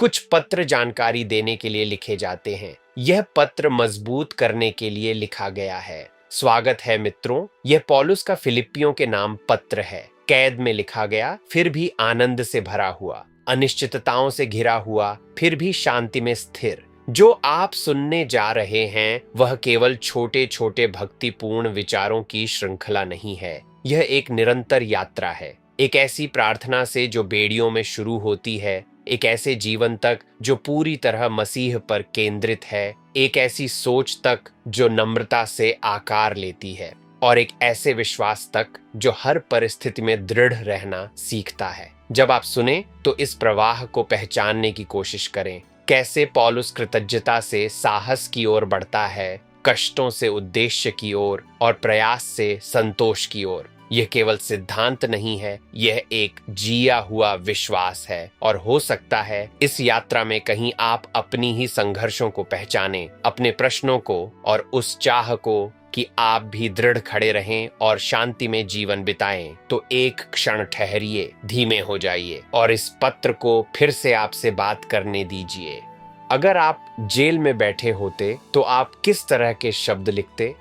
कुछ पत्र जानकारी देने के लिए लिखे जाते हैं। यह पत्र मजबूत करने के लिए लिखा गया है। स्वागत है मित्रों, यह पौलुस का फिलिप्पियों के नाम पत्र है। कैद में लिखा गया, फिर भी आनंद से भरा हुआ, अनिश्चितताओं से घिरा हुआ, फिर भी शांति में स्थिर। जो आप सुनने जा रहे हैं वह केवल छोटे छोटे भक्तिपूर्ण विचारों की श्रृंखला नहीं है। यह एक निरंतर यात्रा है, एक ऐसी प्रार्थना से जो बेड़ियों में शुरू होती है, एक ऐसे जीवन तक जो पूरी तरह मसीह पर केंद्रित है, एक ऐसी सोच तक जो नम्रता से आकार लेती है, और एक ऐसे विश्वास तक जो हर परिस्थिति में दृढ़ रहना सीखता है। जब आप सुने तो इस प्रवाह को पहचानने की कोशिश करें। कैसे पौलुस कृतज्ञता से साहस की ओर बढ़ता है, कष्टों से उद्देश्य की ओर और प्रयास से संतोष की ओर। यह केवल सिद्धांत नहीं है, यह एक जिया हुआ विश्वास है। और हो सकता है इस यात्रा में कहीं आप अपनी ही संघर्षों को पहचानें, अपने प्रश्नों को, और उस चाह को कि आप भी दृढ़ खड़े रहें और शांति में जीवन बिताएं। तो एक क्षण ठहरिए, धीमे हो जाइए और इस पत्र को फिर से आपसे बात करने दीजिए। अगर आप जेल में बैठे होते तो आप किस तरह के शब्द लिखते?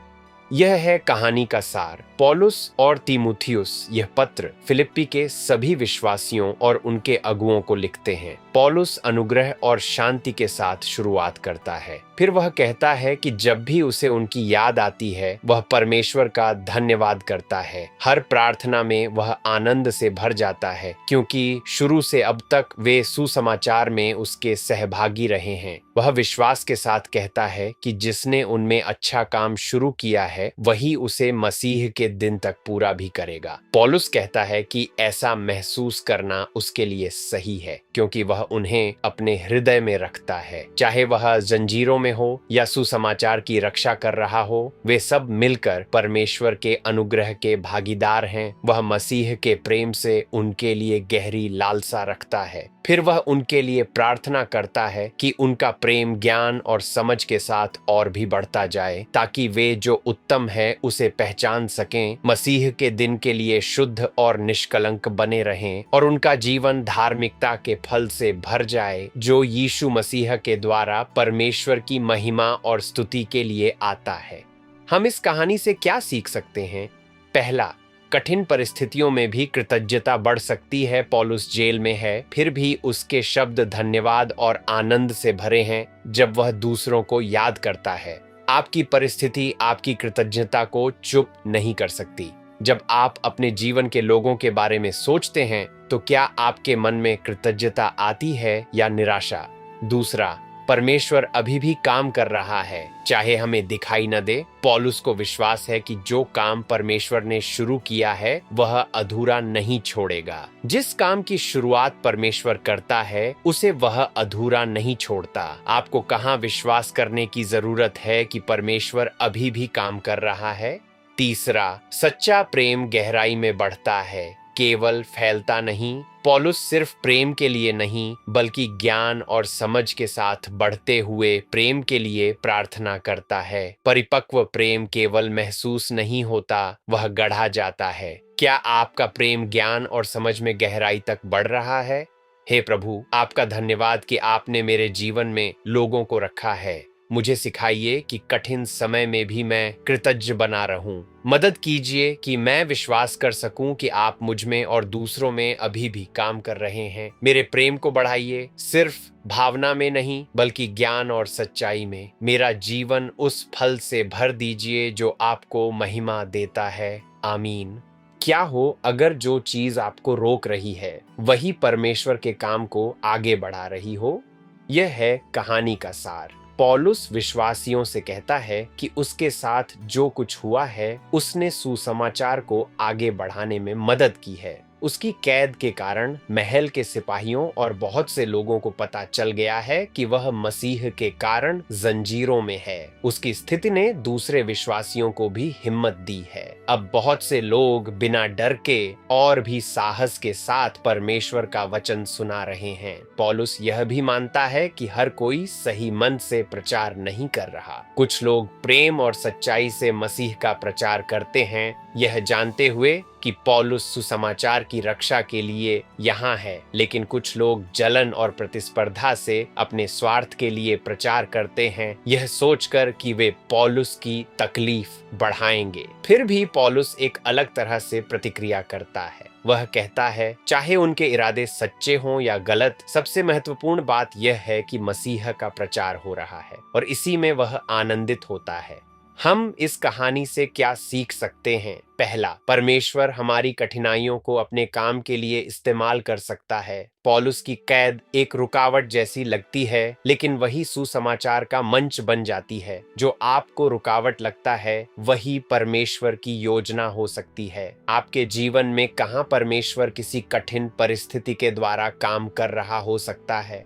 यह है कहानी का सार। पौलुस और तीमुथियुस यह पत्र फिलिप्पी के सभी विश्वासियों और उनके अगुओं को लिखते हैं। पौलुस अनुग्रह और शांति के साथ शुरुआत करता है। फिर वह कहता है कि जब भी उसे उनकी याद आती है वह परमेश्वर का धन्यवाद करता है। हर प्रार्थना में वह आनंद से भर जाता है, क्योंकि शुरू से अब तक वे सुसमाचार में उसके सहभागी रहे हैं। वह विश्वास के साथ कहता है कि जिसने उनमें अच्छा काम शुरू किया है वही उसे मसीह के दिन तक पूरा भी करेगा। पौलुस कहता है कि ऐसा महसूस करना उसके लिए सही है, क्योंकि वह उन्हें अपने हृदय में रखता है। चाहे वह जंजीरों में हो या सुसमाचार की रक्षा कर रहा हो, वे सब मिलकर परमेश्वर के अनुग्रह के भागीदार हैं। वह मसीह के प्रेम से उनके लिए गहरी लालसा रखता है। फिर वह उनके लिए प्रार्थना करता है कि उनका प्रेम ज्ञान और समझ के साथ और भी बढ़ता जाए, ताकि वे जो उत्तम है उसे पहचान सकें, मसीह के दिन के लिए शुद्ध और निष्कलंक बने रहें, और उनका जीवन धार्मिकता के फल से भर जाए जो यीशु मसीह के द्वारा परमेश्वर की महिमा और स्तुति के लिए आता है। हम इस कहानी से क्या सीख सकते हैं? पहला, कठिन परिस्थितियों में भी कृतज्ञता बढ़ सकती है। पौलुस जेल में है, फिर भी उसके शब्द धन्यवाद और आनंद से भरे हैं जब वह दूसरों को याद करता है। आपकी परिस्थिति आपकी कृतज्ञता को चुप नहीं कर सकती। जब आप अपने जीवन के लोगों के बारे में सोचते हैं तो क्या आपके मन में कृतज्ञता आती है या निराशा? दूसरा, परमेश्वर अभी भी काम कर रहा है, चाहे हमें दिखाई न दे। पौलुस को विश्वास है कि जो काम परमेश्वर ने शुरू किया है वह अधूरा नहीं छोड़ेगा। जिस काम की शुरुआत परमेश्वर करता है उसे वह अधूरा नहीं छोड़ता। आपको कहाँ विश्वास करने की जरूरत है कि परमेश्वर अभी भी काम कर रहा है? तीसरा, सच्चा प्रेम गहराई में बढ़ता है, केवल फैलता नहीं। पौलुस सिर्फ प्रेम के लिए नहीं बल्कि ज्ञान और समझ के साथ बढ़ते हुए प्रेम के लिए प्रार्थना करता है। परिपक्व प्रेम केवल महसूस नहीं होता, वह गढ़ा जाता है। क्या आपका प्रेम ज्ञान और समझ में गहराई तक बढ़ रहा है? हे प्रभु, आपका धन्यवाद कि आपने मेरे जीवन में लोगों को रखा है। मुझे सिखाइए कि कठिन समय में भी मैं कृतज्ञ बना रहूं। मदद कीजिए कि मैं विश्वास कर सकूं कि आप मुझ में और दूसरों में अभी भी काम कर रहे हैं। मेरे प्रेम को बढ़ाइए, सिर्फ भावना में नहीं बल्कि ज्ञान और सच्चाई में। मेरा जीवन उस फल से भर दीजिए जो आपको महिमा देता है। आमीन। क्या हो अगर जो चीज आपको रोक रही है वही परमेश्वर के काम को आगे बढ़ा रही हो? यह है कहानी का सार। पौलुस विश्वासियों से कहता है कि उसके साथ जो कुछ हुआ है उसने सुसमाचार को आगे बढ़ाने में मदद की है। उसकी कैद के कारण महल के सिपाहियों और बहुत से लोगों को पता चल गया है कि वह मसीह के कारण जंजीरों में है। उसकी स्थिति ने दूसरे विश्वासियों को भी हिम्मत दी है। अब बहुत से लोग बिना डर के और भी साहस के साथ परमेश्वर का वचन सुना रहे हैं। पौलुस यह भी मानता है कि हर कोई सही मन से प्रचार नहीं कर रहा। कुछ लोग प्रेम और सच्चाई से मसीह का प्रचार करते हैं, यह जानते हुए कि पौलुस सुसमाचार की रक्षा के लिए यहाँ है, लेकिन कुछ लोग जलन और प्रतिस्पर्धा से अपने स्वार्थ के लिए प्रचार करते हैं, यह सोचकर कि वे पौलुस की तकलीफ बढ़ाएंगे। फिर भी पौलुस एक अलग तरह से प्रतिक्रिया करता है। वह कहता है, चाहे उनके इरादे सच्चे हों या गलत, सबसे महत्वपूर्ण बात यह है कि मसीह का प्रचार हो रहा है और इसी में वह आनंदित होता है। हम इस कहानी से क्या सीख सकते हैं? पहला, परमेश्वर हमारी कठिनाइयों को अपने काम के लिए इस्तेमाल कर सकता है। पौलुस की कैद एक रुकावट जैसी लगती है, लेकिन वही सुसमाचार का मंच बन जाती है। जो आपको रुकावट लगता है, वही परमेश्वर की योजना हो सकती है। आपके जीवन में कहां परमेश्वर किसी कठिन परिस्थिति के द्वारा काम कर रहा हो सकता है?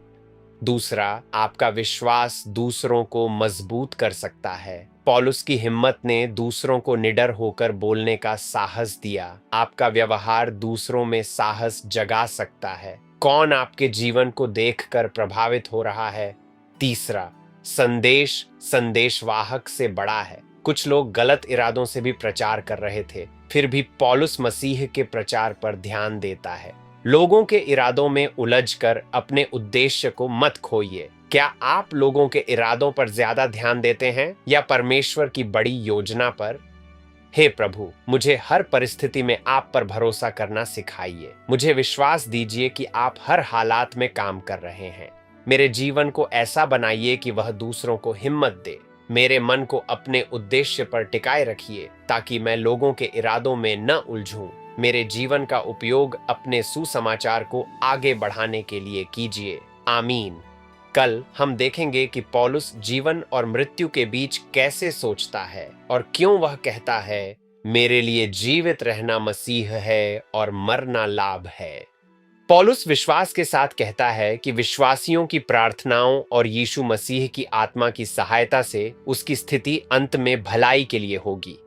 दूसरा, आपका विश्वास दूसरों को मजबूत कर सकता है। पौलुस की हिम्मत ने दूसरों को निडर होकर बोलने का साहस दिया। आपका व्यवहार दूसरों में साहस जगा सकता है। कौन आपके जीवन को देखकर प्रभावित हो रहा है? तीसरा, संदेश संदेशवाहक से बड़ा है। कुछ लोग गलत इरादों से भी प्रचार कर रहे थे, फिर भी पौलुस मसीह के प्रचार पर ध्यान देता है। लोगों के इरादों में उलझकर अपने उद्देश्य को मत खोइए। क्या आप लोगों के इरादों पर ज्यादा ध्यान देते हैं या परमेश्वर की बड़ी योजना पर? हे प्रभु, मुझे हर परिस्थिति में आप पर भरोसा करना सिखाइए। मुझे विश्वास दीजिए कि आप हर हालात में काम कर रहे हैं। मेरे जीवन को ऐसा बनाइए कि वह दूसरों को हिम्मत दे। मेरे मन को अपने उद्देश्य पर टिकाए रखिए ताकि मैं लोगों के इरादों में न उलझूं। मेरे जीवन का उपयोग अपने सुसमाचार को आगे बढ़ाने के लिए कीजिए। आमीन। कल हम देखेंगे कि पौलुस जीवन और मृत्यु के बीच कैसे सोचता है और क्यों वह कहता है, मेरे लिए जीवित रहना मसीह है और मरना लाभ है। पौलुस विश्वास के साथ कहता है कि विश्वासियों की प्रार्थनाओं और यीशु मसीह की आत्मा की सहायता से उसकी स्थिति अंत में भलाई के लिए होगी।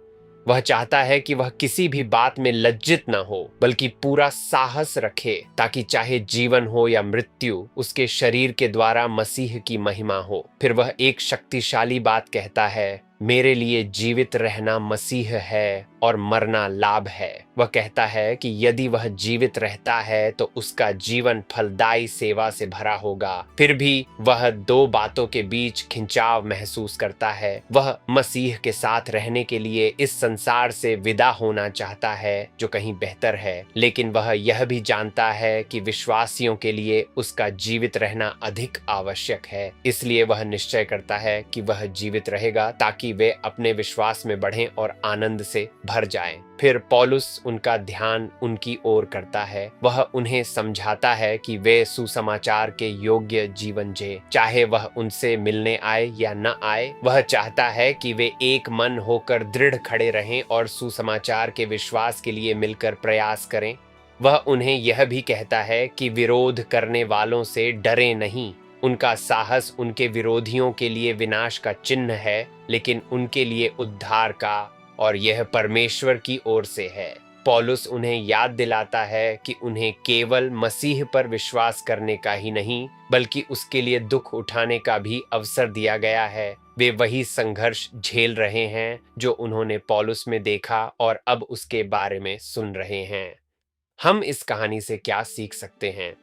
वह चाहता है कि वह किसी भी बात में लज्जित न हो, बल्कि पूरा साहस रखे ताकि चाहे जीवन हो या मृत्यु, उसके शरीर के द्वारा मसीह की महिमा हो। फिर वह एक शक्तिशाली बात कहता है, मेरे लिए जीवित रहना मसीह है और मरना लाभ है। वह कहता है कि यदि वह जीवित रहता है तो उसका जीवन फलदायी सेवा से भरा होगा। फिर भी वह दो बातों के बीच खिंचाव महसूस करता है। वह मसीह के साथ रहने के लिए इस संसार से विदा होना चाहता है, जो कहीं बेहतर है, लेकिन वह यह भी जानता है कि विश्वासियों के लिए उसका जीवित रहना अधिक आवश्यक है। इसलिए वह निश्चय करता है कि वह जीवित रहेगा ताकि वे अपने विश्वास में बढ़ें और आनंद से भर जाएं। फिर पौलुस उनका ध्यान उनकी ओर करता है। वह उन्हें समझाता है कि वे सुसमाचार के योग्य जीवन जिएं, चाहे वह उनसे मिलने आए या न आए। वह चाहता है कि वे एक मन होकर दृढ़ खड़े रहें और सुसमाचार के विश्वास के लिए मिलकर प्रयास करें। वह उन्हें यह भी कहता है कि विरोध करने वालों से डरे नहीं। उनका साहस उनके विरोधियों के लिए विनाश का चिन्ह है, लेकिन उनके लिए उद्धार का, और यह परमेश्वर की ओर से है। पौलुस उन्हें याद दिलाता है कि उन्हें केवल मसीह पर विश्वास करने का ही नहीं, बल्कि उसके लिए दुख उठाने का भी अवसर दिया गया है। वे वही संघर्ष झेल रहे हैं जो उन्होंने पौलुस में देखा और अब उसके बारे में सुन रहे हैं। हम इस कहानी से क्या सीख सकते हैं?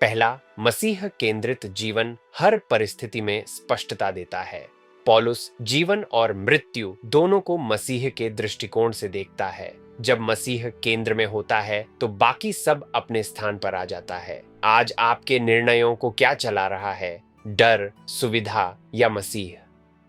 पहला, मसीह केंद्रित जीवन हर परिस्थिति में स्पष्टता देता है। पौलुस जीवन और मृत्यु दोनों को मसीह के दृष्टिकोण से देखता है। जब मसीह केंद्र में होता है तो बाकी सब अपने स्थान पर आ जाता है। आज आपके निर्णयों को क्या चला रहा है? डर, सुविधा या मसीह?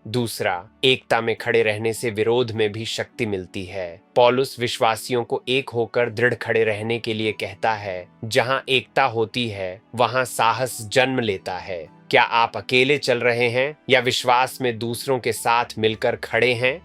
दूसरा, एकता में खड़े रहने से विरोध में भी शक्ति मिलती है। पौलुस विश्वासियों को एक होकर दृढ़ खड़े रहने के लिए कहता है। जहां एकता होती है वहां साहस जन्म लेता है। क्या आप अकेले चल रहे हैं या विश्वास में दूसरों के साथ मिलकर खड़े हैं?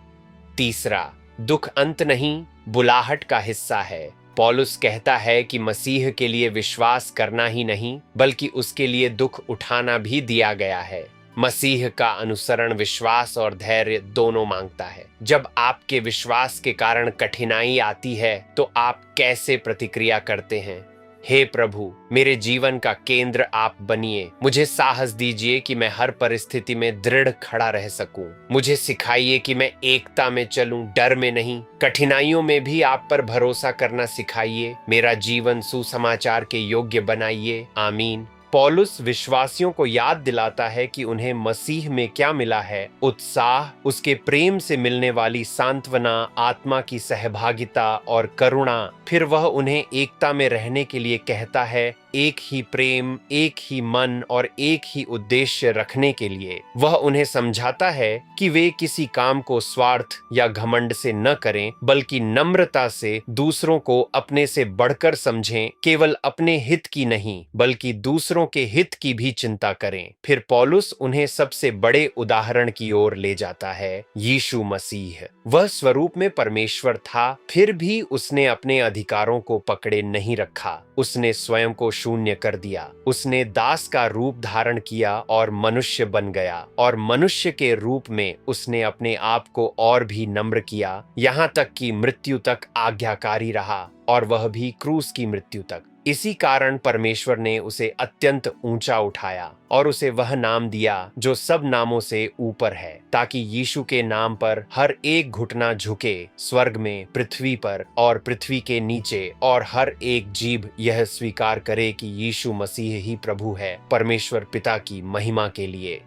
तीसरा, दुख अंत नहीं, बुलाहट का हिस्सा है। पौलुस कहता है कि मसीह के लिए विश्वास करना ही नहीं, बल्कि उसके लिए दुख उठाना भी दिया गया है। मसीह का अनुसरण विश्वास और धैर्य दोनों मांगता है। जब आपके विश्वास के कारण कठिनाई आती है तो आप कैसे प्रतिक्रिया करते हैं? हे प्रभु, मेरे जीवन का केंद्र आप बनिए। मुझे साहस दीजिए कि मैं हर परिस्थिति में दृढ़ खड़ा रह सकूं। मुझे सिखाइए कि मैं एकता में चलूं, डर में नहीं। कठिनाइयों में भी आप पर भरोसा करना सिखाइए। मेरा जीवन सुसमाचार के योग्य बनाइए। आमीन। पौलुस विश्वासियों को याद दिलाता है कि उन्हें मसीह में क्या मिला है। उत्साह, उसके प्रेम से मिलने वाली सांत्वना, आत्मा की सहभागिता और करुणा। फिर वह उन्हें एकता में रहने के लिए कहता है, एक ही प्रेम, एक ही मन और एक ही उद्देश्य रखने के लिए। वह उन्हें समझाता है कि वे किसी काम को स्वार्थ या घमंड से न करें, बल्कि नम्रता से दूसरों को अपने से बढ़कर समझें। केवल अपने हित की नहीं, बल्कि दूसरों के हित की भी चिंता करें। फिर पौलुस उन्हें सबसे बड़े उदाहरण की ओर ले जाता है, यीशु मसीह। वह स्वरूप में परमेश्वर था, फिर भी उसने अपने अधिकारों को पकड़े नहीं रखा। उसने स्वयं को शून्य कर दिया। उसने दास का रूप धारण किया और मनुष्य बन गया, और मनुष्य के रूप में उसने अपने आप को और भी नम्र किया, यहाँ तक कि मृत्यु तक आज्ञाकारी रहा, और वह भी क्रूस की मृत्यु तक। इसी कारण परमेश्वर ने उसे अत्यंत ऊंचा उठाया और उसे वह नाम दिया जो सब नामों से ऊपर है, ताकि यीशु के नाम पर हर एक घुटना झुके, स्वर्ग में, पृथ्वी पर और पृथ्वी के नीचे, और हर एक जीभ यह स्वीकार करे कि यीशु मसीह ही प्रभु है, परमेश्वर पिता की महिमा के लिए।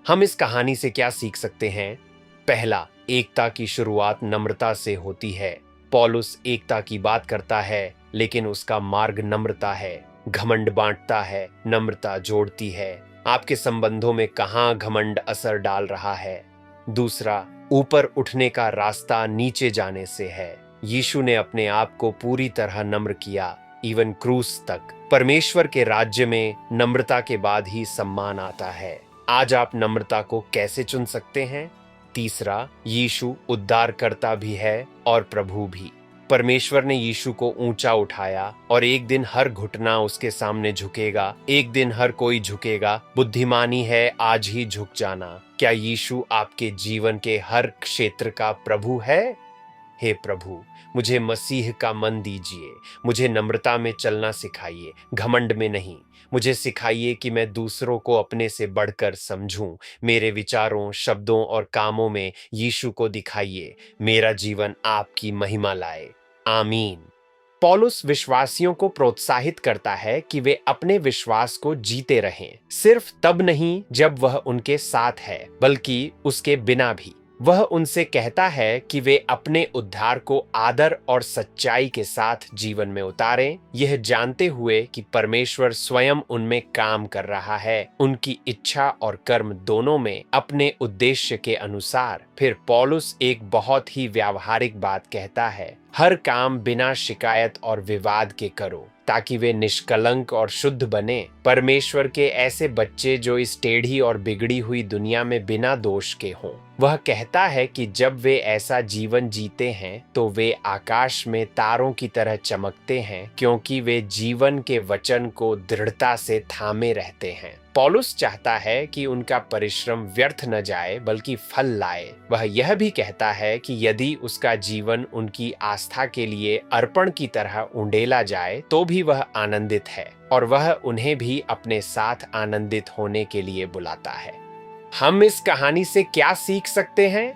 हम इस कहानी से क्या सीख सकते हैं? पहला, एकता की शुरुआत नम्रता से होती है। पौलुस एकता की बात करता है, लेकिन उसका मार्ग नम्रता है। घमंड बांटता है, नम्रता जोड़ती है। आपके संबंधों में कहां घमंड असर डाल रहा है? दूसरा, ऊपर उठने का रास्ता नीचे जाने से है। यीशु ने अपने आप को पूरी तरह नम्र किया, इवन क्रूस तक। परमेश्वर के राज्य में नम्रता के बाद ही सम्मान आता है। आज आप नम्रता को कैसे चुन सकते हैं? तीसरा, यीशु उद्धारकर्ता भी है और प्रभु भी। परमेश्वर ने यीशु को ऊंचा उठाया, और एक दिन हर घुटना उसके सामने झुकेगा। एक दिन हर कोई झुकेगा। बुद्धिमानी है आज ही झुक जाना। क्या यीशु आपके जीवन के हर क्षेत्र का प्रभु है? हे प्रभु, मुझे मसीह का मन दीजिए। मुझे नम्रता में चलना सिखाइए, घमंड में नहीं। मुझे सिखाइए कि मैं दूसरों को अपने से बढ़कर समझूं। मेरे विचारों, शब्दों और कामों में यीशु को दिखाइए। मेरा जीवन आपकी महिमा लाए। आमीन। पौलुस विश्वासियों को प्रोत्साहित करता है कि वे अपने विश्वास को जीते रहें, सिर्फ तब नहीं जब वह उनके साथ है, बल्कि उसके बिना भी। वह उनसे कहता है कि वे अपने उद्धार को आदर और सच्चाई के साथ जीवन में उतारें, यह जानते हुए कि परमेश्वर स्वयं उनमें काम कर रहा है, उनकी इच्छा और कर्म दोनों में, अपने उद्देश्य के अनुसार। फिर पौलुस एक बहुत ही व्यावहारिक बात कहता है, हर काम बिना शिकायत और विवाद के करो, ताकि वे निष्कलंक और शुद्ध बने, परमेश्वर के ऐसे बच्चे जो इस टेढ़ी और बिगड़ी हुई दुनिया में बिना दोष के हों। वह कहता है कि जब वे ऐसा जीवन जीते हैं तो वे आकाश में तारों की तरह चमकते हैं, क्योंकि वे जीवन के वचन को दृढ़ता से थामे रहते हैं। पौलुस चाहता है कि उनका परिश्रम व्यर्थ न जाए, बल्कि फल लाए। वह यह भी कहता है कि यदि उसका जीवन उनकी आस्था के लिए अर्पण की तरह उंडेला जाए तो भी वह आनंदित है, और वह उन्हें भी अपने साथ आनंदित होने के लिए बुलाता है। हम इस कहानी से क्या सीख सकते हैं?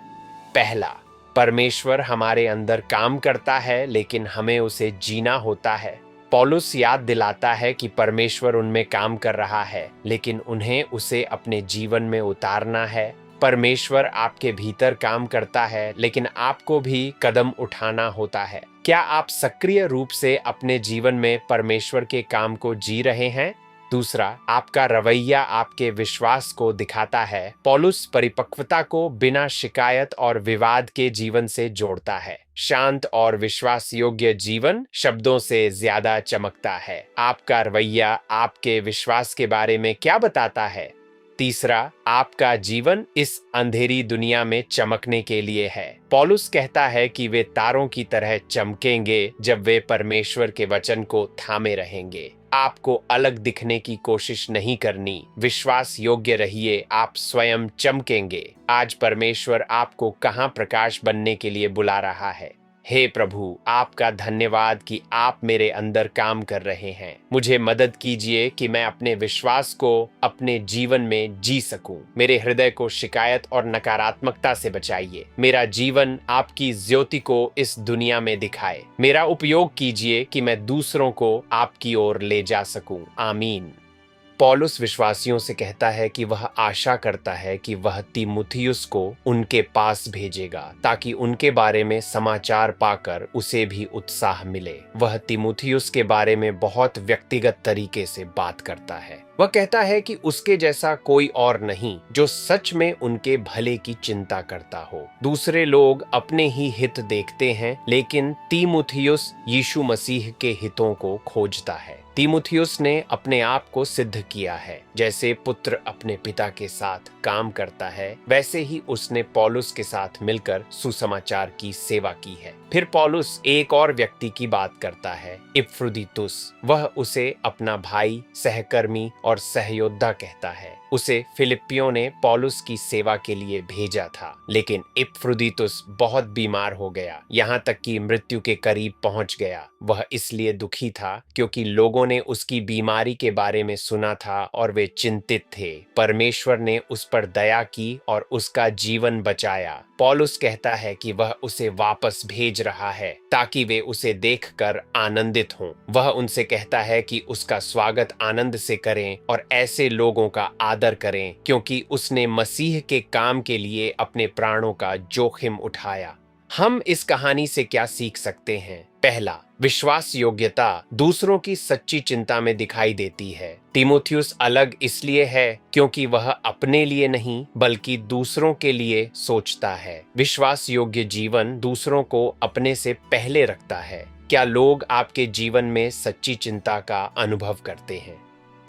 पहला, परमेश्वर हमारे अंदर काम करता है, लेकिन हमें उसे जीना होता है। पौलुस याद दिलाता है कि परमेश्वर उनमें काम कर रहा है, लेकिन उन्हें उसे अपने जीवन में उतारना है। परमेश्वर आपके भीतर काम करता है, लेकिन आपको भी कदम उठाना होता है। क्या आप सक्रिय रूप से अपने जीवन में परमेश्वर के काम को जी रहे हैं? दूसरा, आपका रवैया आपके विश्वास को दिखाता है। पौलुस परिपक्वता को बिना शिकायत और विवाद के जीवन से जोड़ता है। शांत और विश्वास योग्य जीवन शब्दों से ज्यादा चमकता है। आपका रवैया आपके विश्वास के बारे में क्या बताता है? तीसरा, आपका जीवन इस अंधेरी दुनिया में चमकने के लिए है। पौलुस कहता है कि वे तारों की तरह चमकेंगे जब वे परमेश्वर के वचन को थामे रहेंगे। आपको अलग दिखने की कोशिश नहीं करनी, विश्वास योग्य रहिए, आप स्वयं चमकेंगे। आज परमेश्वर आपको कहां प्रकाश बनने के लिए बुला रहा है? हे प्रभु, आपका धन्यवाद कि आप मेरे अंदर काम कर रहे हैं। मुझे मदद कीजिए कि मैं अपने विश्वास को अपने जीवन में जी सकूं। मेरे हृदय को शिकायत और नकारात्मकता से बचाइए। मेरा जीवन आपकी ज्योति को इस दुनिया में दिखाए। मेरा उपयोग कीजिए कि मैं दूसरों को आपकी ओर ले जा सकूं। आमीन। पौलुस विश्वासियों से कहता है कि वह आशा करता है कि वह तीमुथियुस को उनके पास भेजेगा ताकि उनके बारे में समाचार पाकर उसे भी उत्साह मिले। वह तीमुथियुस के बारे में बहुत व्यक्तिगत तरीके से बात करता है। वह कहता है कि उसके जैसा कोई और नहीं जो सच में उनके भले की चिंता करता हो। दूसरे लोग अपने ही हित देखते हैं, लेकिन तीमुथियुस यीशु मसीह के हितों को खोजता है। तीमुथियुस ने अपने आप को सिद्ध किया है। जैसे पुत्र अपने पिता के साथ काम करता है, वैसे ही उसने पौलुस के साथ मिलकर सुसमाचार की सेवा की है। फिर पौलुस एक और व्यक्ति की बात करता है, इपफ्रुदीतुस। वह उसे अपना भाई, सहकर्मी और सहयोद्धा कहता है। उसे फिलिप्पियों ने पौलुस की सेवा के लिए भेजा था, लेकिन इपफ्रुदीतुस बहुत बीमार हो गया, यहाँ तक कि मृत्यु के करीब पहुंच गया। वह इसलिए दुखी था क्योंकि लोगों ने उसकी बीमारी के बारे में सुना था और वे चिंतित थे। परमेश्वर ने उस पर दया की और उसका जीवन बचाया। पौलुस कहता है कि वह उसे वापस भेज रहा है ताकि वे उसे देखकर आनंदित हों। वह उनसे कहता है कि उसका स्वागत आनंद से करें और ऐसे लोगों का आदर करें क्योंकि उसने मसीह के काम के लिए अपने प्राणों का जोखिम उठाया। हम इस कहानी से क्या सीख सकते हैं? पहला, विश्वास योग्यता दूसरों की सच्ची चिंता में दिखाई देती है। तीमुथियुस अलग इसलिए है क्योंकि वह अपने लिए नहीं बल्कि दूसरों के लिए सोचता है। विश्वास योग्य जीवन दूसरों को अपने से पहले रखता है। क्या लोग आपके जीवन में सच्ची चिंता का अनुभव करते हैं?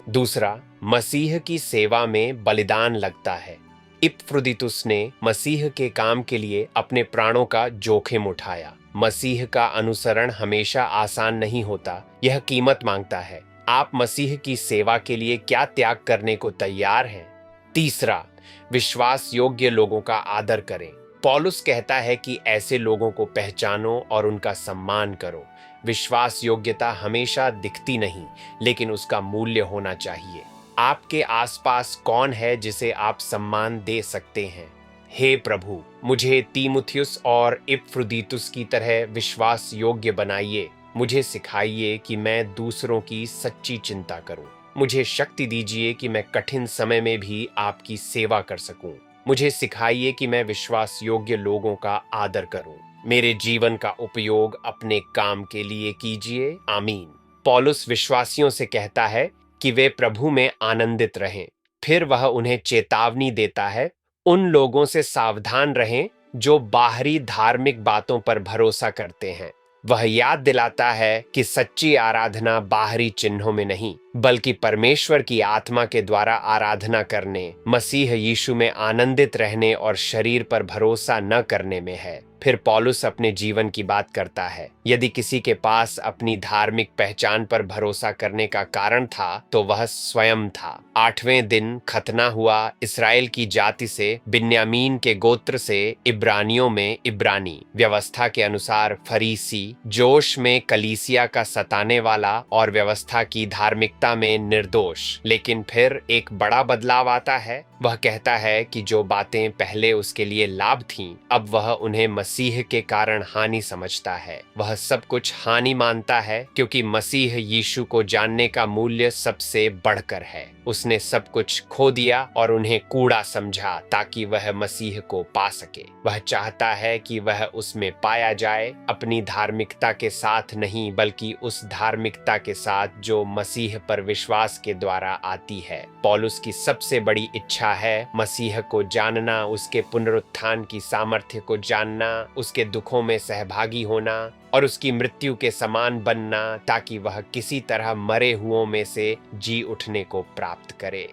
दूसरा, मसीह की सेवा में बलिदान लगता है। इपफ्रुदीतुस ने मसीह के काम के लिए अपने प्राणों का जोखिम उठाया। मसीह का अनुसरण हमेशा आसान नहीं होता, यह कीमत मांगता है। आप मसीह की सेवा के लिए क्या त्याग करने को तैयार हैं? तीसरा, विश्वास योग्य लोगों का आदर करें। पौलुस कहता है कि ऐसे लोगों को पहचानो और उनका सम्मान करो। विश्वास योग्यता हमेशा दिखती नहीं, लेकिन उसका मूल्य होना चाहिए। आपके आसपास कौन है जिसे आप सम्मान दे सकते हैं? हे प्रभु, मुझे तीमुथियुस और इपफ्रुदीतुस की तरह विश्वास योग्य बनाइए। मुझे सिखाइए कि मैं दूसरों की सच्ची चिंता करूं। मुझे शक्ति दीजिए कि मैं कठिन समय में भी आपकी सेवा कर सकूं। मुझे सिखाइए कि मैं विश्वास योग्य लोगों का आदर करूं। मेरे जीवन का उपयोग अपने काम के लिए कीजिए। आमीन। पौलुस विश्वासियों से कहता है कि वे प्रभु में आनंदित रहें। फिर वह उन्हें चेतावनी देता है, उन लोगों से सावधान रहें जो बाहरी धार्मिक बातों पर भरोसा करते हैं। वह याद दिलाता है कि सच्ची आराधना बाहरी चिन्हों में नहीं बल्कि परमेश्वर की आत्मा के द्वारा आराधना करने, मसीह यीशु में आनंदित रहने और शरीर पर भरोसा न करने में है। फिर पौलुस अपने जीवन की बात करता है। यदि किसी के पास अपनी धार्मिक पहचान पर भरोसा करने का कारण था तो वह स्वयं था। 8वें दिन खतना हुआ। इस्राएल की जाति से, बिन्यामीन के गोत्र से, इब्रानियों में इब्रानी, व्यवस्था के अनुसार फरीसी, जोश में कलीसिया का सताने वाला और व्यवस्था की धार्मिकता में निर्दोष। लेकिन फिर एक बड़ा बदलाव आता है। वह कहता है कि जो बातें पहले उसके लिए लाभ थीं, अब वह उन्हें मसीह के कारण हानि समझता है। वह सब कुछ हानि मानता है क्योंकि मसीह यीशु को जानने का मूल्य सबसे बढ़कर है। उसने सब कुछ खो दिया और उन्हें कूड़ा समझा ताकि वह मसीह को पा सके। वह चाहता है कि वह उसमें पाया जाए, अपनी धार्मिकता के साथ नहीं बल्कि उस धार्मिकता के साथ जो मसीह पर विश्वास के द्वारा आती है। पौलुस की सबसे बड़ी इच्छा है मसीह को जानना, उसके पुनरुत्थान की सामर्थ्य को जानना, उसके दुखों में सहभागी होना और उसकी मृत्यु के समान बनना ताकि वह किसी तरह मरे हुओं में से जी उठने को प्राप्त करे।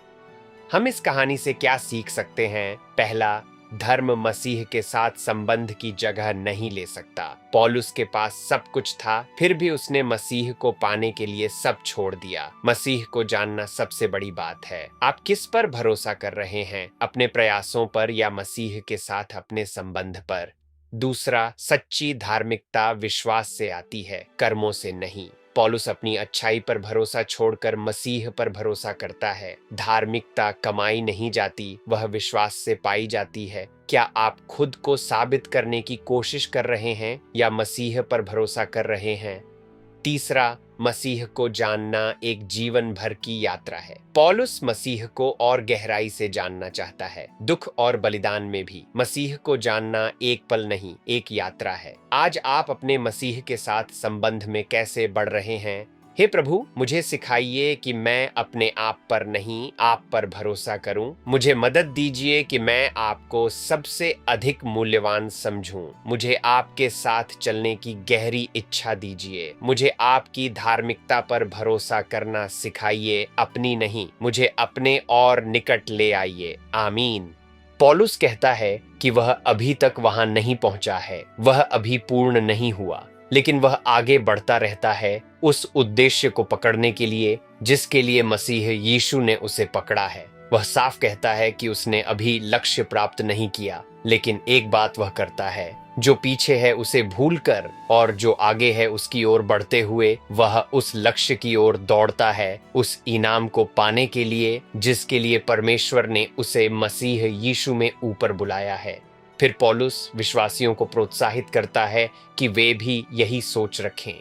हम इस कहानी से क्या सीख सकते हैं? पहला, धर्म मसीह के साथ संबंध की जगह नहीं ले सकता। पौलुस के पास सब कुछ था, फिर भी उसने मसीह को पाने के लिए सब छोड़ दिया। मसीह को जानना सबसे बड़ी बात है। आप किस पर भरोसा कर रहे हैं? अपने प्रयासों पर या मसीह के साथ अपने संबंध पर? दूसरा, सच्ची धार्मिकता विश्वास से आती है, कर्मों से नहीं। पौलुस अपनी अच्छाई पर भरोसा छोड़कर मसीह पर भरोसा करता है। धार्मिकता कमाई नहीं जाती, वह विश्वास से पाई जाती है। क्या आप खुद को साबित करने की कोशिश कर रहे हैं या मसीह पर भरोसा कर रहे हैं? तीसरा, मसीह को जानना एक जीवन भर की यात्रा है। पौलुस मसीह को और गहराई से जानना चाहता है, दुख और बलिदान में भी। मसीह को जानना एक पल नहीं, एक यात्रा है। आज आप अपने मसीह के साथ संबंध में कैसे बढ़ रहे हैं? हे प्रभु, मुझे सिखाइए कि मैं अपने आप पर नहीं, आप पर भरोसा करूं। मुझे मदद दीजिए कि मैं आपको सबसे अधिक मूल्यवान समझूं। मुझे आपके साथ चलने की गहरी इच्छा दीजिए। मुझे आपकी धार्मिकता पर भरोसा करना सिखाइए, अपनी नहीं। मुझे अपने और निकट ले आइए। आमीन। पौलुस कहता है कि वह अभी तक वहां नहीं पहुंचा है, वह अभी पूर्ण नहीं हुआ, लेकिन वह आगे बढ़ता रहता है उस उद्देश्य को पकड़ने के लिए जिसके लिए मसीह यीशु ने उसे पकड़ा है। वह साफ कहता है कि उसने अभी लक्ष्य प्राप्त नहीं किया, लेकिन एक बात वह करता है, जो पीछे है उसे भूलकर और जो आगे है उसकी ओर बढ़ते हुए वह उस लक्ष्य की ओर दौड़ता है, उस इनाम को पाने के लिए जिसके लिए परमेश्वर ने उसे मसीह यीशु में ऊपर बुलाया है। फिर पौलुस विश्वासियों को प्रोत्साहित करता है कि वे भी यही सोच रखें।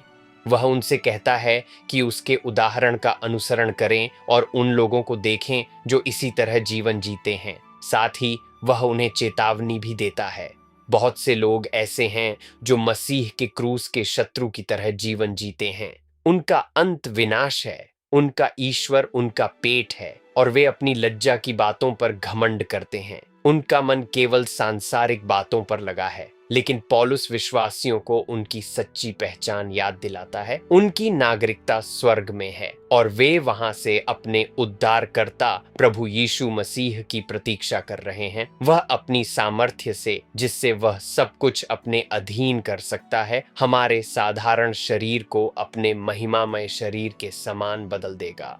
वह उनसे कहता है कि उसके उदाहरण का अनुसरण करें और उन लोगों को देखें जो इसी तरह जीवन जीते हैं। साथ ही वह उन्हें चेतावनी भी देता है। बहुत से लोग ऐसे हैं जो मसीह के क्रूस के शत्रु की तरह जीवन जीते हैं। उनका अंत विनाश है, उनका ईश्वर उनका पेट है और वे अपनी लज्जा की बातों पर घमंड करते हैं। उनका मन केवल सांसारिक बातों पर लगा है। लेकिन पौलुस विश्वासियों को उनकी सच्ची पहचान याद दिलाता है। उनकी नागरिकता स्वर्ग में है और वे वहां से अपने उद्धारकर्ता प्रभु यीशु मसीह की प्रतीक्षा कर रहे हैं। वह अपनी सामर्थ्य से, जिससे वह सब कुछ अपने अधीन कर सकता है, हमारे साधारण शरीर को अपने महिमामय शरीर के समान बदल देगा।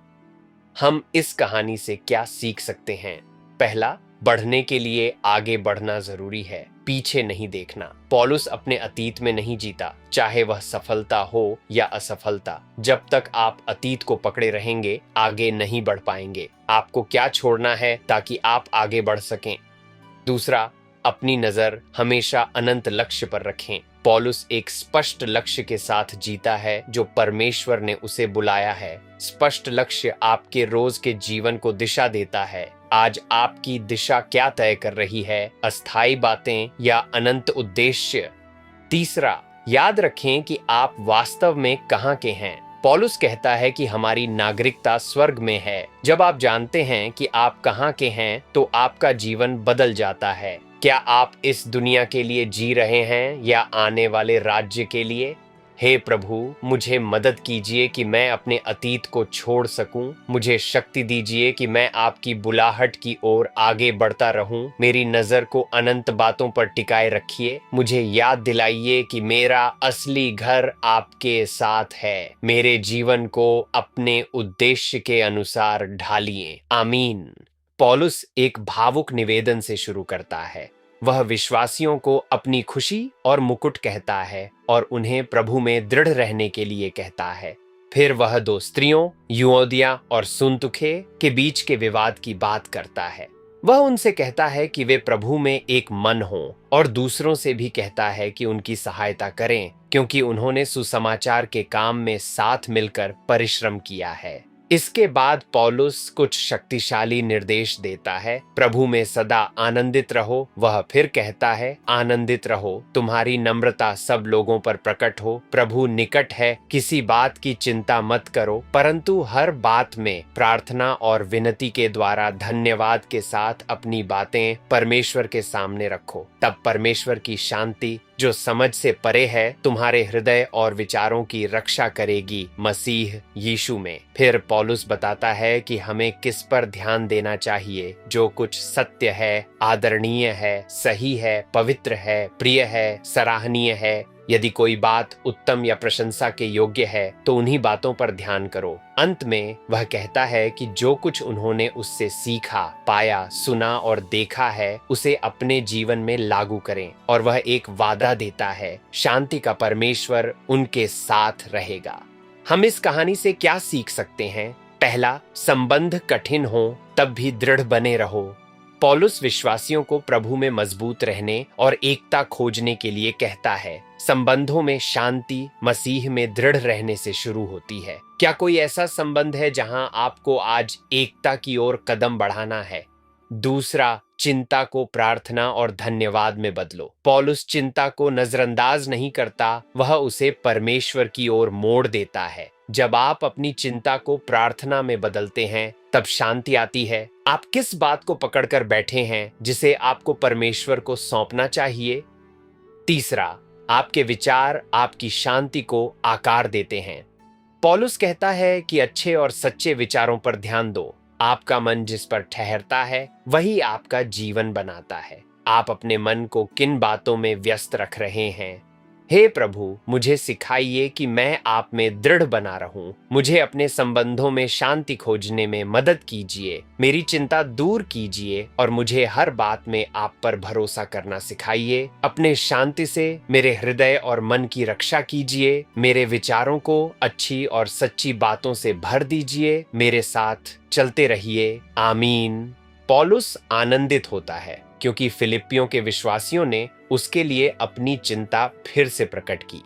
हम इस कहानी से क्या सीख सकते हैं? पहला, बढ़ने के लिए आगे बढ़ना जरूरी है, पीछे नहीं देखना। पौलुस अपने अतीत में नहीं जीता, चाहे वह सफलता हो या असफलता। जब तक आप अतीत को पकड़े रहेंगे, आगे नहीं बढ़ पाएंगे। आपको क्या छोड़ना है ताकि आप आगे बढ़ सकें? दूसरा, अपनी नजर हमेशा अनंत लक्ष्य पर रखें। पौलुस एक स्पष्ट लक्ष्य के साथ जीता है जो परमेश्वर ने उसे बुलाया है। स्पष्ट लक्ष्य आपके रोज के जीवन को दिशा देता है। आज आपकी दिशा क्या तय कर रही है, अस्थायी बातें या अनंत उद्देश्य? तीसरा, याद रखें कि आप वास्तव में कहां के हैं। पौलुस कहता है कि हमारी नागरिकता स्वर्ग में है। जब आप जानते हैं कि आप कहां के हैं, तो आपका जीवन बदल जाता है। क्या आप इस दुनिया के लिए जी रहे हैं या आने वाले राज्य के लिए? हे प्रभु, मुझे मदद कीजिए कि मैं अपने अतीत को छोड़ सकूं। मुझे शक्ति दीजिए कि मैं आपकी बुलाहट की ओर आगे बढ़ता रहूं। मेरी नजर को अनंत बातों पर टिकाए रखिए। मुझे याद दिलाइए कि मेरा असली घर आपके साथ है। मेरे जीवन को अपने उद्देश्य के अनुसार ढालिए। आमीन। पौलुस एक भावुक निवेदन से शुरू करता है। वह विश्वासियों को अपनी खुशी और मुकुट कहता है और उन्हें प्रभु में दृढ़ रहने के लिए कहता है। फिर वह दो स्त्रियों, युओदिया और सुन्तुखे के बीच के विवाद की बात करता है। वह उनसे कहता है कि वे प्रभु में एक मन हों और दूसरों से भी कहता है कि उनकी सहायता करें, क्योंकि उन्होंने सुसमाचार के काम में साथ मिलकर परिश्रम किया है। इसके बाद पौलुस कुछ शक्तिशाली निर्देश देता है। प्रभु में सदा आनंदित रहो। वह फिर कहता है, आनंदित रहो। तुम्हारी नम्रता सब लोगों पर प्रकट हो। प्रभु निकट है। किसी बात की चिंता मत करो, परंतु हर बात में प्रार्थना और विनती के द्वारा धन्यवाद के साथ अपनी बातें परमेश्वर के सामने रखो। तब परमेश्वर की शांति, जो समझ से परे है, तुम्हारे हृदय और विचारों की रक्षा करेगी मसीह यीशु में। फिर पौलुस बताता है कि हमें किस पर ध्यान देना चाहिए। जो कुछ सत्य है, आदरणीय है, सही है, पवित्र है, प्रिय है, सराहनीय है, यदि कोई बात उत्तम या प्रशंसा के योग्य है तो उन्हीं बातों पर ध्यान करो। अंत में वह कहता है कि जो कुछ उन्होंने उससे सीखा, पाया, सुना और देखा है उसे अपने जीवन में लागू करें। और वह एक वादा देता है, शांति का परमेश्वर उनके साथ रहेगा। हम इस कहानी से क्या सीख सकते हैं? पहला, संबंध कठिन हो तब भी दृढ़ बने रहो। पौलुस विश्वासियों को प्रभु में मजबूत रहने और एकता खोजने के लिए कहता है। संबंधों में शांति मसीह में दृढ़ रहने से शुरू होती है। क्या कोई ऐसा संबंध है जहां आपको आज एकता की ओर कदम बढ़ाना है? दूसरा, चिंता को प्रार्थना और धन्यवाद में बदलो। पौलुस चिंता को नजरअंदाज नहीं करता, वह उसे परमेश्वर की ओर मोड़ देता है। जब आप अपनी चिंता को प्रार्थना में बदलते हैं तब शांति आती है। आप किस बात को पकड़कर बैठे हैं जिसे आपको परमेश्वर को सौंपना चाहिए? तीसरा, आपके विचार आपकी शांति को आकार देते हैं। पौलुस कहता है कि अच्छे और सच्चे विचारों पर ध्यान दो। आपका मन जिस पर ठहरता है वही आपका जीवन बनाता है। आप अपने मन को किन बातों में व्यस्त रख रहे हैं? हे प्रभु, मुझे सिखाइए कि मैं आप में दृढ़ बना रहूं। मुझे अपने संबंधों में शांति खोजने में मदद कीजिए। मेरी चिंता दूर कीजिए और मुझे हर बात में आप पर भरोसा करना सिखाइए। अपने शांति से मेरे हृदय और मन की रक्षा कीजिए। मेरे विचारों को अच्छी और सच्ची बातों से भर दीजिए। मेरे साथ चलते रहिए। आमीन। पौलुस आनंदित होता है क्योंकि फिलिप्पियों के विश्वासियों ने उसके लिए अपनी चिंता फिर से प्रकट की।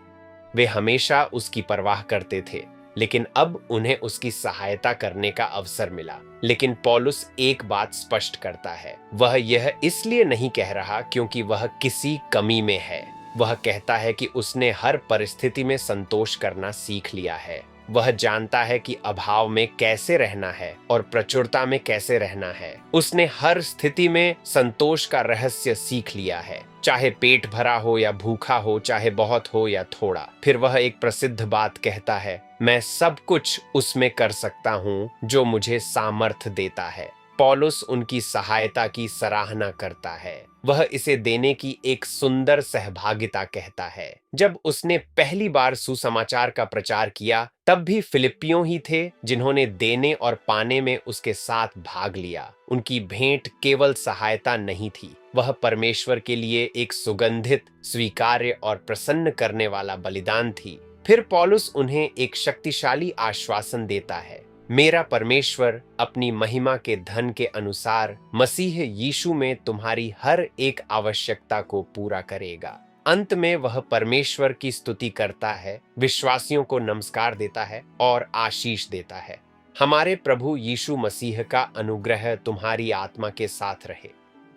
वे हमेशा उसकी परवाह करते थे, लेकिन अब उन्हें उसकी सहायता करने का अवसर मिला। लेकिन पौलुस एक बात स्पष्ट करता है, वह यह इसलिए नहीं कह रहा क्योंकि वह किसी कमी में है। वह कहता है कि उसने हर परिस्थिति में संतोष करना सीख लिया है। वह जानता है कि अभाव में कैसे रहना है और प्रचुरता में कैसे रहना है। उसने हर स्थिति में संतोष का रहस्य सीख लिया है, चाहे पेट भरा हो या भूखा हो, चाहे बहुत हो या थोड़ा। फिर वह एक प्रसिद्ध बात कहता है, मैं सब कुछ उसमें कर सकता हूँ जो मुझे सामर्थ देता है। पौलुस उनकी सहायता की सराहना करता है। वह इसे देने की एक सुंदर सहभागिता कहता है। जब उसने पहली बार सुसमाचार का प्रचार किया तब भी फिलिप्पियों ही थे जिन्होंने देने और पाने में उसके साथ भाग लिया। उनकी भेंट केवल सहायता नहीं थी, वह परमेश्वर के लिए एक सुगंधित, स्वीकार्य और प्रसन्न करने वाला बलिदान थी। फिर पौलुस उन्हें एक शक्तिशाली आश्वासन देता है, मेरा परमेश्वर अपनी महिमा के धन के अनुसार मसीह यीशु में तुम्हारी हर एक आवश्यकता को पूरा करेगा। अंत में वह परमेश्वर की स्तुति करता है, विश्वासियों को नमस्कार देता है और आशीष देता है। हमारे प्रभु यीशु मसीह का अनुग्रह तुम्हारी आत्मा के साथ रहे।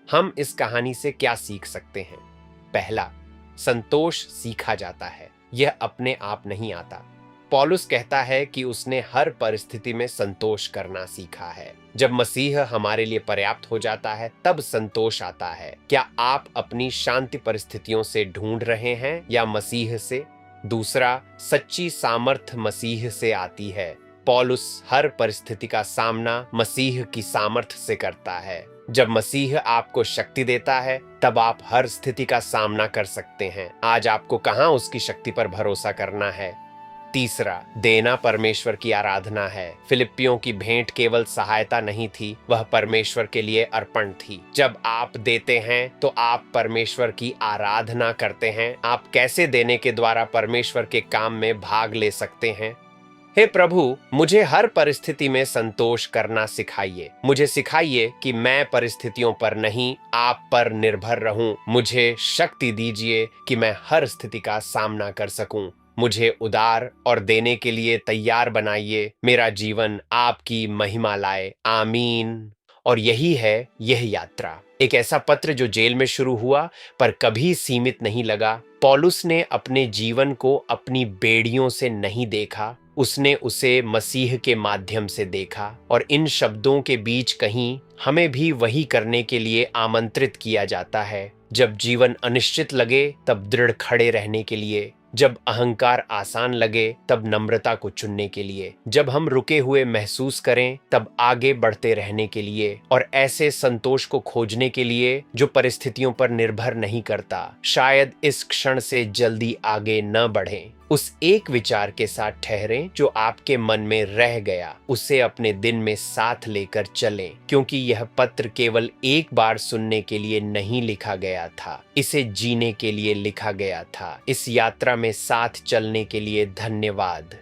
हम इस कहानी से क्या सीख सकते हैं? पहला, संतोष सीखा जाता है, यह अपने आप नहीं आता। पौलुस कहता है कि उसने हर परिस्थिति में संतोष करना सीखा है। जब मसीह हमारे लिए पर्याप्त हो जाता है तब संतोष आता है। क्या आप अपनी शांति परिस्थितियों से ढूंढ रहे हैं या मसीह से? दूसरा, सच्ची सामर्थ्य मसीह से आती है। पौलुस हर परिस्थिति का सामना मसीह की सामर्थ्य से करता है। जब मसीह आपको शक्ति देता है तब आप हर स्थिति का सामना कर सकते हैं। आज आपको कहां उसकी शक्ति पर भरोसा करना है? तीसरा, देना परमेश्वर की आराधना है। फिलिप्पियों की भेंट केवल सहायता नहीं थी, वह परमेश्वर के लिए अर्पण थी। जब आप देते हैं तो आप परमेश्वर की आराधना करते हैं। आप कैसे देने के द्वारा परमेश्वर के काम में भाग ले सकते हैं? हे प्रभु, मुझे हर परिस्थिति में संतोष करना सिखाइए। मुझे सिखाइए कि मैं परिस्थितियों पर नहीं, आप पर निर्भर रहूं। मुझे शक्ति दीजिए कि मैं हर स्थिति का सामना कर सकूं। मुझे उदार और देने के लिए तैयार बनाइए। मेरा जीवन आपकी महिमा लाए। आमीन। और यही है यह यात्रा, एक ऐसा पत्र जो जेल में शुरू हुआ पर कभी सीमित नहीं लगा। पौलुस ने अपने जीवन को अपनी बेड़ियों से नहीं देखा, उसने उसे मसीह के माध्यम से देखा। और इन शब्दों के बीच कहीं हमें भी वही करने के लिए आमंत्रित किया जाता है। जब जीवन अनिश्चित लगे तब दृढ़ खड़े रहने के लिए, जब अहंकार आसान लगे तब नम्रता को चुनने के लिए, जब हम रुके हुए महसूस करें तब आगे बढ़ते रहने के लिए, और ऐसे संतोष को खोजने के लिए जो परिस्थितियों पर निर्भर नहीं करता। शायद इस क्षण से जल्दी आगे न बढ़ें, उस एक विचार के साथ ठहरें जो आपके मन में रह गया, उसे अपने दिन में साथ लेकर चलें, क्योंकि यह पत्र केवल एक बार सुनने के लिए नहीं लिखा गया था, इसे जीने के लिए लिखा गया था। इस यात्रा में साथ चलने के लिए धन्यवाद।